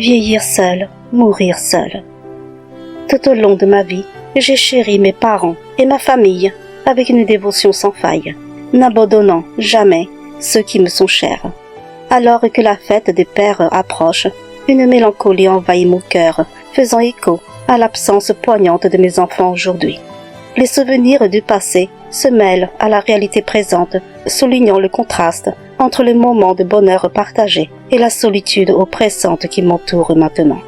Vieillir seul, mourir seul. Tout au long de ma vie, j'ai chéri mes parents et ma famille avec une dévotion sans faille, n'abandonnant jamais ceux qui me sont chers. Alors que la fête des pères approche, une mélancolie envahit mon cœur, faisant écho à l'absence poignante de mes enfants aujourd'hui. Les souvenirs du passé se mêlent à la réalité présente, soulignant le contraste entre les moments de bonheur partagé et la solitude oppressante qui m'entoure maintenant.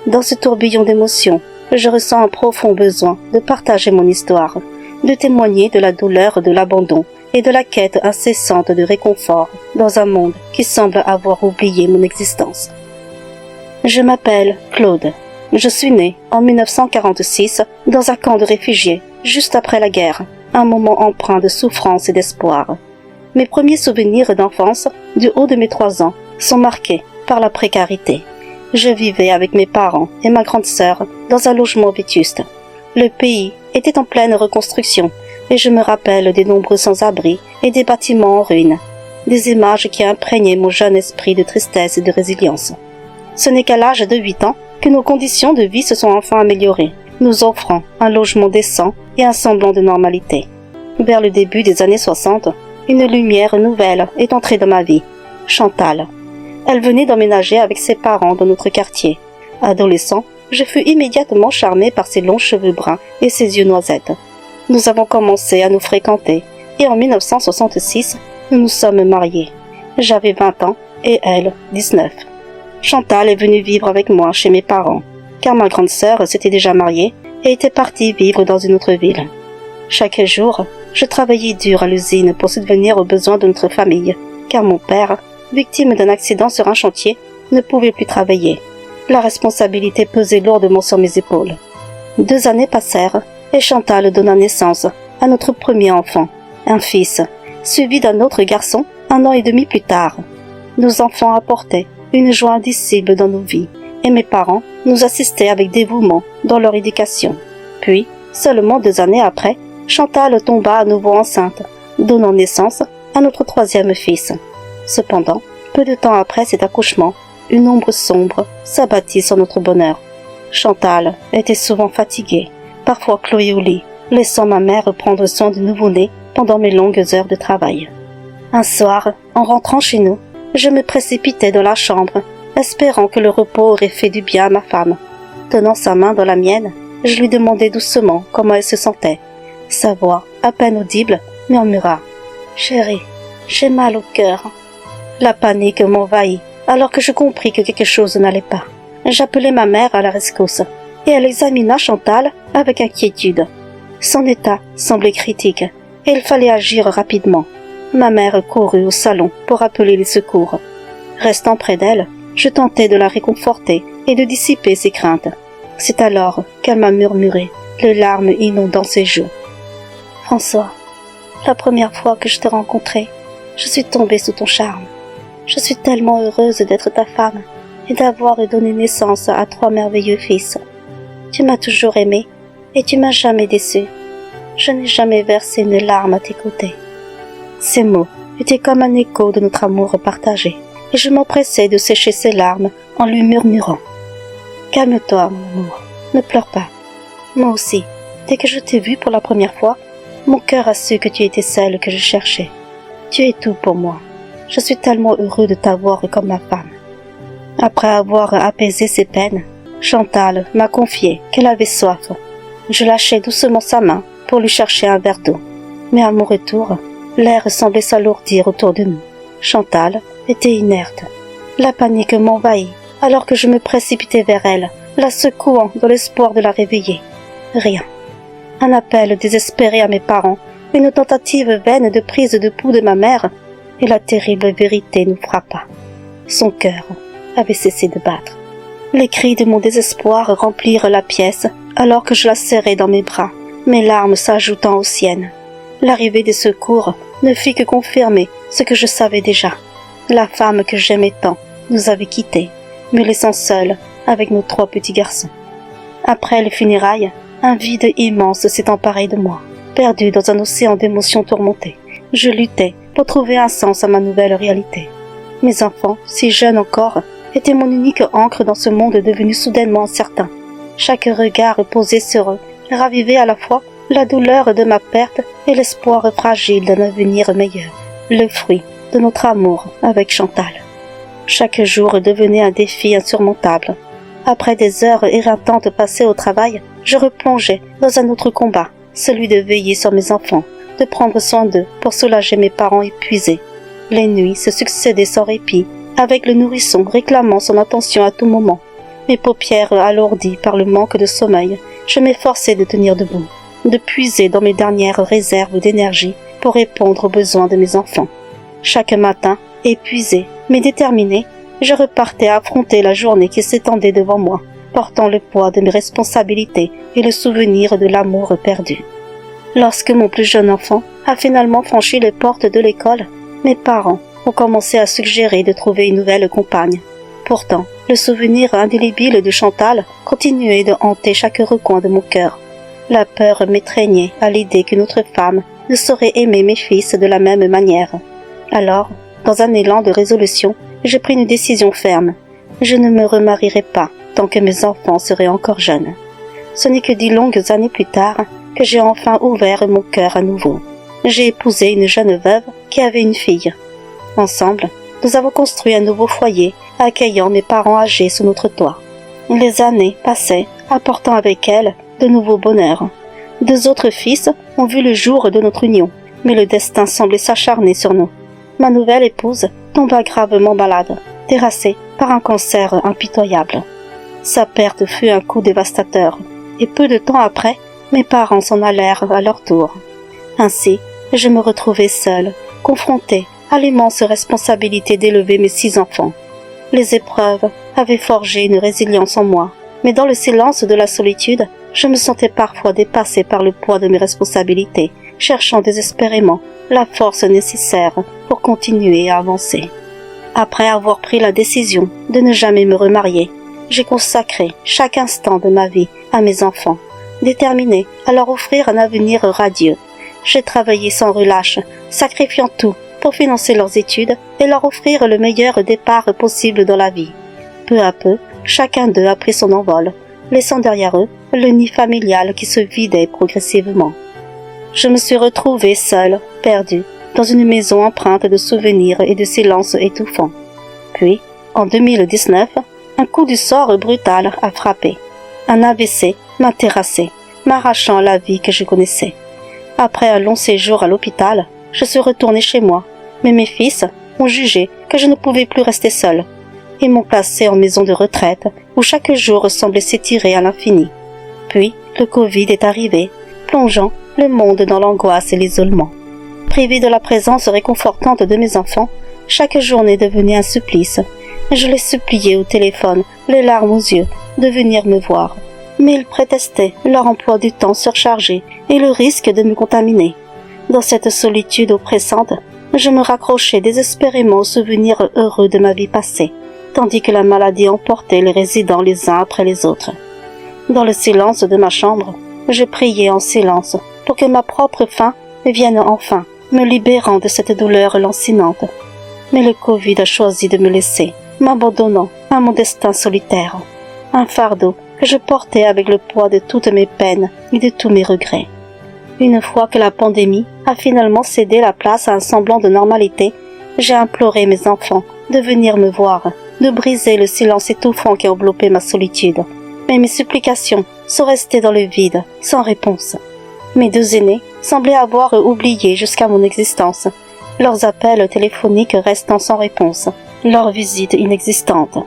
Dans ce tourbillon d'émotions, je ressens un profond besoin de partager mon histoire, de témoigner de la douleur de l'abandon et de la quête incessante de réconfort dans un monde qui semble avoir oublié mon existence. Je m'appelle Claude. Je suis né en 1946 dans un camp de réfugiés, juste après la guerre, un moment empreint de souffrance et d'espoir. Mes premiers souvenirs d'enfance, du haut de mes 3 ans, sont marqués par la précarité. Je vivais avec mes parents et ma grande sœur dans un logement vétuste. Le pays était en pleine reconstruction et je me rappelle des nombreux sans-abri et des bâtiments en ruine, des images qui imprégnaient mon jeune esprit de tristesse et de résilience. Ce n'est qu'à l'âge de 8 ans que nos conditions de vie se sont enfin améliorées, nous offrant un logement décent et un semblant de normalité. Vers le début des années 60, une lumière nouvelle est entrée dans ma vie, Chantal. Elle venait d'emménager avec ses parents dans notre quartier. Adolescent, je fus immédiatement charmé par ses longs cheveux bruns et ses yeux noisettes. Nous avons commencé à nous fréquenter et en 1966, nous nous sommes mariés. J'avais 20 ans et elle, 19. Chantal est venue vivre avec moi chez mes parents, car ma grande sœur s'était déjà mariée et était partie vivre dans une autre ville. Chaque jour, je travaillais dur à l'usine pour subvenir aux besoins de notre famille, car mon père, victime d'un accident sur un chantier, ne pouvait plus travailler. La responsabilité pesait lourdement sur mes épaules. 2 années passèrent et Chantal donna naissance à notre premier enfant, un fils, suivi d'un autre garçon 1 an et demi plus tard. Nos enfants apportaient une joie indicible dans nos vies et mes parents nous assistaient avec dévouement dans leur éducation. Puis, seulement 2 années après, Chantal tomba à nouveau enceinte, donnant naissance à notre 3e fils. Cependant, peu de temps après cet accouchement, une ombre sombre s'abattit sur notre bonheur. Chantal était souvent fatiguée, parfois clouée au lit, laissant ma mère prendre soin du nouveau-né pendant mes longues heures de travail. Un soir, en rentrant chez nous, je me précipitai dans la chambre, espérant que le repos aurait fait du bien à ma femme. Tenant sa main dans la mienne, je lui demandai doucement comment elle se sentait. Sa voix, à peine audible, murmura « Chérie, j'ai mal au cœur. » La panique m'envahit alors que je compris que quelque chose n'allait pas. J'appelai ma mère à la rescousse et elle examina Chantal avec inquiétude. Son état semblait critique et il fallait agir rapidement. Ma mère courut au salon pour appeler les secours. Restant près d'elle, je tentai de la réconforter et de dissiper ses craintes. C'est alors qu'elle m'a murmuré, les larmes inondant ses joues. « François, la première fois que je t'ai rencontré, je suis tombée sous ton charme. Je suis tellement heureuse d'être ta femme et d'avoir donné naissance à 3 merveilleux fils. Tu m'as toujours aimée et tu m'as jamais déçue. Je n'ai jamais versé une larme à tes côtés. » Ces mots étaient comme un écho de notre amour partagé et je m'empressai de sécher ses larmes en lui murmurant « Calme-toi, mon amour, ne pleure pas. Moi aussi, dès que je t'ai vue pour la première fois, mon cœur a su que tu étais celle que je cherchais. Tu es tout pour moi. Je suis tellement heureux de t'avoir comme ma femme. » Après avoir apaisé ses peines, Chantal m'a confié qu'elle avait soif. Je lâchai doucement sa main pour lui chercher un verre d'eau. Mais à mon retour, l'air semblait s'alourdir autour de nous. Chantal était inerte. La panique m'envahit alors que je me précipitais vers elle, la secouant dans l'espoir de la réveiller. Rien. Un appel désespéré à mes parents, une tentative vaine de prise de pouls de ma mère, et la terrible vérité nous frappa. Son cœur avait cessé de battre. Les cris de mon désespoir remplirent la pièce alors que je la serrais dans mes bras, mes larmes s'ajoutant aux siennes. L'arrivée des secours ne fit que confirmer ce que je savais déjà. La femme que j'aimais tant nous avait quittés, me laissant seule avec nos 3 petits garçons. Après les funérailles, un vide immense s'est emparé de moi. Perdu dans un océan d'émotions tourmentées, je luttais pour trouver un sens à ma nouvelle réalité. Mes enfants, si jeunes encore, était mon unique ancre dans ce monde devenu soudainement incertain. Chaque regard posé sur eux ravivait à la fois la douleur de ma perte et l'espoir fragile d'un avenir meilleur, le fruit de notre amour avec Chantal. Chaque jour devenait un défi insurmontable. Après des heures éreintantes passées au travail, je replongeais dans un autre combat, celui de veiller sur mes enfants, de prendre soin d'eux pour soulager mes parents épuisés. Les nuits se succédaient sans répit, avec le nourrisson réclamant son attention à tout moment. Mes paupières alourdies par le manque de sommeil, je m'efforçais de tenir debout, de puiser dans mes dernières réserves d'énergie pour répondre aux besoins de mes enfants. Chaque matin, épuisé, mais déterminé, je repartais affronter la journée qui s'étendait devant moi, portant le poids de mes responsabilités et le souvenir de l'amour perdu. Lorsque mon plus jeune enfant a finalement franchi les portes de l'école, mes parents ont commencé à suggérer de trouver une nouvelle compagne. Pourtant, le souvenir indélébile de Chantal continuait de hanter chaque recoin de mon cœur. La peur m'étreignait à l'idée qu'une autre femme ne saurait aimer mes fils de la même manière. Alors, dans un élan de résolution, j'ai pris une décision ferme. Je ne me remarierai pas tant que mes enfants seraient encore jeunes. Ce n'est que 10 longues années plus tard que j'ai enfin ouvert mon cœur à nouveau. J'ai épousé une jeune veuve qui avait une fille. Ensemble, nous avons construit un nouveau foyer, accueillant mes parents âgés sous notre toit. Les années passaient, apportant avec elles de nouveaux bonheurs. 2 autres fils ont vu le jour de notre union, mais le destin semblait s'acharner sur nous. Ma nouvelle épouse tomba gravement malade, terrassée par un cancer impitoyable. Sa perte fut un coup dévastateur, et peu de temps après, mes parents s'en allèrent à leur tour. Ainsi, je me retrouvai seule, confrontée à l'immense responsabilité d'élever mes 6 enfants. Les épreuves avaient forgé une résilience en moi, mais dans le silence de la solitude, je me sentais parfois dépassée par le poids de mes responsabilités, cherchant désespérément la force nécessaire pour continuer à avancer. Après avoir pris la décision de ne jamais me remarier, j'ai consacré chaque instant de ma vie à mes enfants, déterminée à leur offrir un avenir radieux. J'ai travaillé sans relâche, sacrifiant tout pour financer leurs études et leur offrir le meilleur départ possible dans la vie. Peu à peu, chacun d'eux a pris son envol, laissant derrière eux le nid familial qui se vidait progressivement. Je me suis retrouvée seule, perdue, dans une maison empreinte de souvenirs et de silences étouffants. Puis, en 2019, un coup du sort brutal a frappé. Un AVC m'a terrassée, m'arrachant la vie que je connaissais. Après un long séjour à l'hôpital, je suis retournée chez moi, mais mes fils ont jugé que je ne pouvais plus rester seule. Ils m'ont placée en maison de retraite où chaque jour semblait s'étirer à l'infini. Puis, le Covid est arrivé, plongeant le monde dans l'angoisse et l'isolement. Privée de la présence réconfortante de mes enfants, chaque journée devenait un supplice. Je les suppliais au téléphone, les larmes aux yeux, de venir me voir. Mais ils prétestaient leur emploi du temps surchargé et le risque de me contaminer. Dans cette solitude oppressante, je me raccrochais désespérément aux souvenirs heureux de ma vie passée, tandis que la maladie emportait les résidents les uns après les autres. Dans le silence de ma chambre, je priais en silence pour que ma propre fin vienne enfin, me libérant de cette douleur lancinante. Mais le Covid a choisi de me laisser, m'abandonnant à mon destin solitaire. Un fardeau que je portais avec le poids de toutes mes peines et de tous mes regrets. Une fois que la pandémie a finalement cédé la place à un semblant de normalité, j'ai imploré mes enfants de venir me voir, de briser le silence étouffant qui enveloppait ma solitude. Mais mes supplications sont restées dans le vide, sans réponse. Mes 2 aînés semblaient avoir oublié jusqu'à mon existence, leurs appels téléphoniques restant sans réponse, leurs visites inexistantes.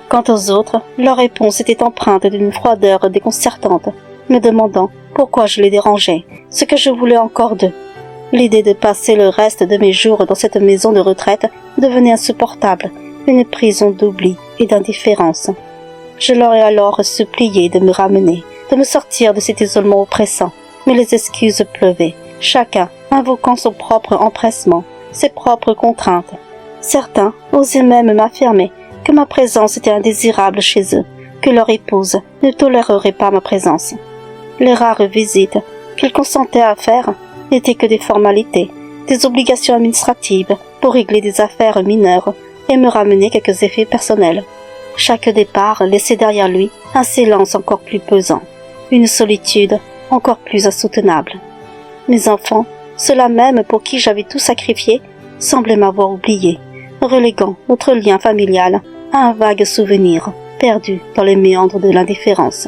Quant aux autres, leur réponse était empreinte d'une froideur déconcertante, me demandant pourquoi je les dérangeais, ce que je voulais encore d'eux. L'idée de passer le reste de mes jours dans cette maison de retraite devenait insupportable, une prison d'oubli et d'indifférence. Je leur ai alors supplié de me ramener, de me sortir de cet isolement oppressant, mais les excuses pleuvaient, chacun invoquant son propre empressement, ses propres contraintes. Certains osaient même m'affirmer que ma présence était indésirable chez eux, que leur épouse ne tolérerait pas ma présence. Les rares visites qu'ils consentaient à faire n'étaient que des formalités, des obligations administratives pour régler des affaires mineures et me ramener quelques effets personnels. Chaque départ laissait derrière lui un silence encore plus pesant, une solitude encore plus insoutenable. Mes enfants, ceux-là même pour qui j'avais tout sacrifié, semblaient m'avoir oublié, reléguant notre lien familial à un vague souvenir, perdu dans les méandres de l'indifférence.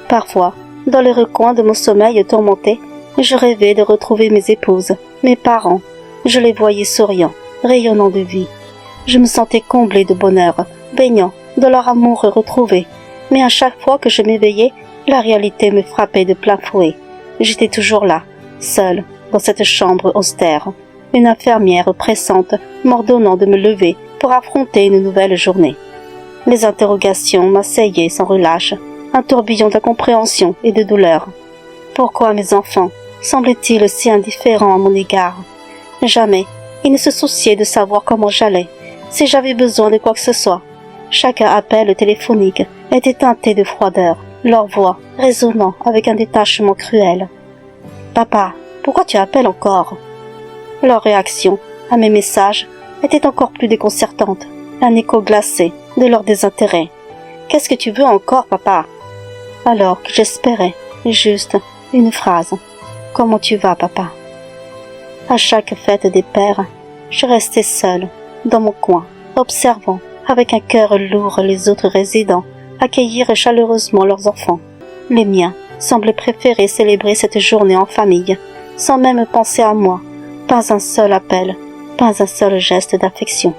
Parfois, dans les recoins de mon sommeil tourmenté, je rêvais de retrouver mes épouses, mes parents. Je les voyais souriants, rayonnant de vie. Je me sentais comblée de bonheur, baignant dans leur amour retrouvé. Mais à chaque fois que je m'éveillais, la réalité me frappait de plein fouet. J'étais toujours là, seule, dans cette chambre austère, une infirmière pressante m'ordonnant de me lever pour affronter une nouvelle journée. Les interrogations m'assaillaient sans relâche, un tourbillon d'incompréhension et de douleur. Pourquoi mes enfants semblaient-ils si indifférents à mon égard? Jamais ils ne se souciaient de savoir comment j'allais, si j'avais besoin de quoi que ce soit. Chaque appel téléphonique était teinté de froideur, leur voix résonnant avec un détachement cruel. « Papa, pourquoi tu appelles encore ?» Leur réaction à mes messages était encore plus déconcertante, un écho glacé de leur désintérêt. « Qu'est-ce que tu veux encore, papa ?» Alors que j'espérais juste une phrase. « Comment tu vas, papa ?» À chaque fête des pères, je restais seule, dans mon coin, observant avec un cœur lourd les autres résidents accueillir chaleureusement leurs enfants. Les miens semblaient préférer célébrer cette journée en famille, sans même penser à moi, pas un seul appel, pas un seul geste d'affection.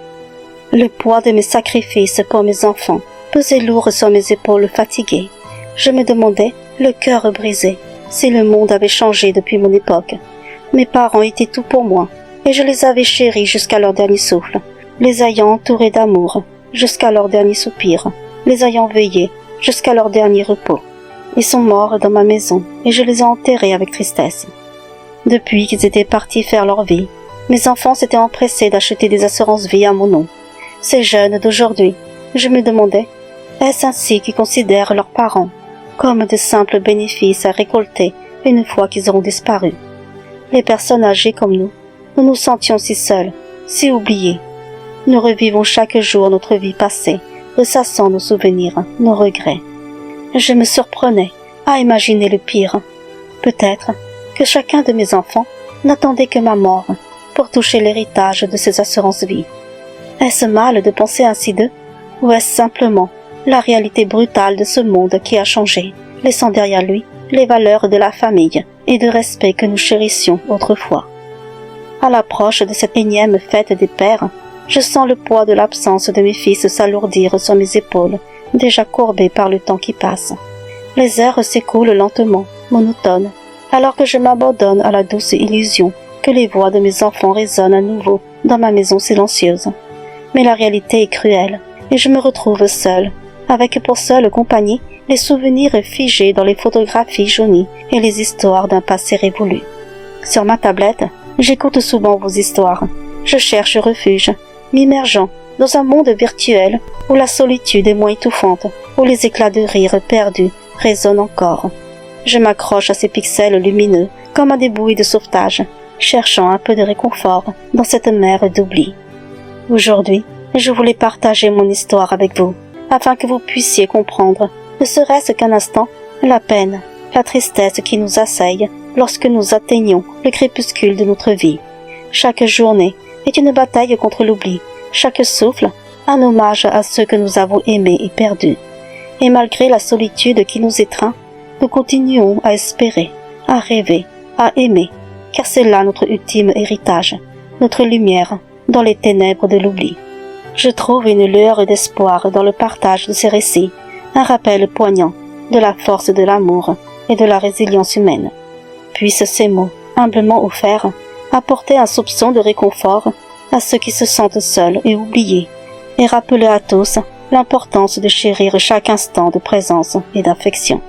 Le poids de mes sacrifices pour mes enfants pesait lourd sur mes épaules fatiguées. Je me demandais, le cœur brisé, si le monde avait changé depuis mon époque. Mes parents étaient tout pour moi, et je les avais chéris jusqu'à leur dernier souffle, les ayant entourés d'amour jusqu'à leur dernier soupir, les ayant veillés jusqu'à leur dernier repos. Ils sont morts dans ma maison, et je les ai enterrés avec tristesse. Depuis qu'ils étaient partis faire leur vie, mes enfants s'étaient empressés d'acheter des assurances vie à mon nom. Ces jeunes d'aujourd'hui, je me demandais, est-ce ainsi qu'ils considèrent leurs parents, comme de simples bénéfices à récolter une fois qu'ils auront disparu? Les personnes âgées comme nous nous sentions si seuls, si oubliés. Nous revivons chaque jour notre vie passée, ressassant nos souvenirs, nos regrets. Je me surprenais à imaginer le pire. Peut-être que chacun de mes enfants n'attendait que ma mort pour toucher l'héritage de ces assurances-vie. Est-ce mal de penser ainsi d'eux, ou est-ce simplement la réalité brutale de ce monde qui a changé, laissant derrière lui les valeurs de la famille et de respect que nous chérissions autrefois? À l'approche de cette énième fête des pères, je sens le poids de l'absence de mes fils s'alourdir sur mes épaules, déjà courbées par le temps qui passe. Les heures s'écoulent lentement, monotones, alors que je m'abandonne à la douce illusion que les voix de mes enfants résonnent à nouveau dans ma maison silencieuse. Mais la réalité est cruelle, et je me retrouve seule, avec pour seule compagnie les souvenirs figés dans les photographies jaunies et les histoires d'un passé révolu. Sur ma tablette, j'écoute souvent vos histoires. Je cherche refuge, m'immergeant dans un monde virtuel où la solitude est moins étouffante, où les éclats de rire perdus résonnent encore. Je m'accroche à ces pixels lumineux comme à des bouées de sauvetage, cherchant un peu de réconfort dans cette mer d'oubli. Aujourd'hui, je voulais partager mon histoire avec vous, afin que vous puissiez comprendre, ne serait-ce qu'un instant, la peine, la tristesse qui nous assaille lorsque nous atteignons le crépuscule de notre vie. Chaque journée est une bataille contre l'oubli, chaque souffle un hommage à ceux que nous avons aimés et perdus. Et malgré la solitude qui nous étreint, nous continuons à espérer, à rêver, à aimer, car c'est là notre ultime héritage, notre lumière dans les ténèbres de l'oubli. Je trouve une lueur d'espoir dans le partage de ces récits, un rappel poignant de la force de l'amour et de la résilience humaine. Puissent ces mots, humblement offerts, apporter un soupçon de réconfort à ceux qui se sentent seuls et oubliés, et rappeler à tous l'importance de chérir chaque instant de présence et d'affection.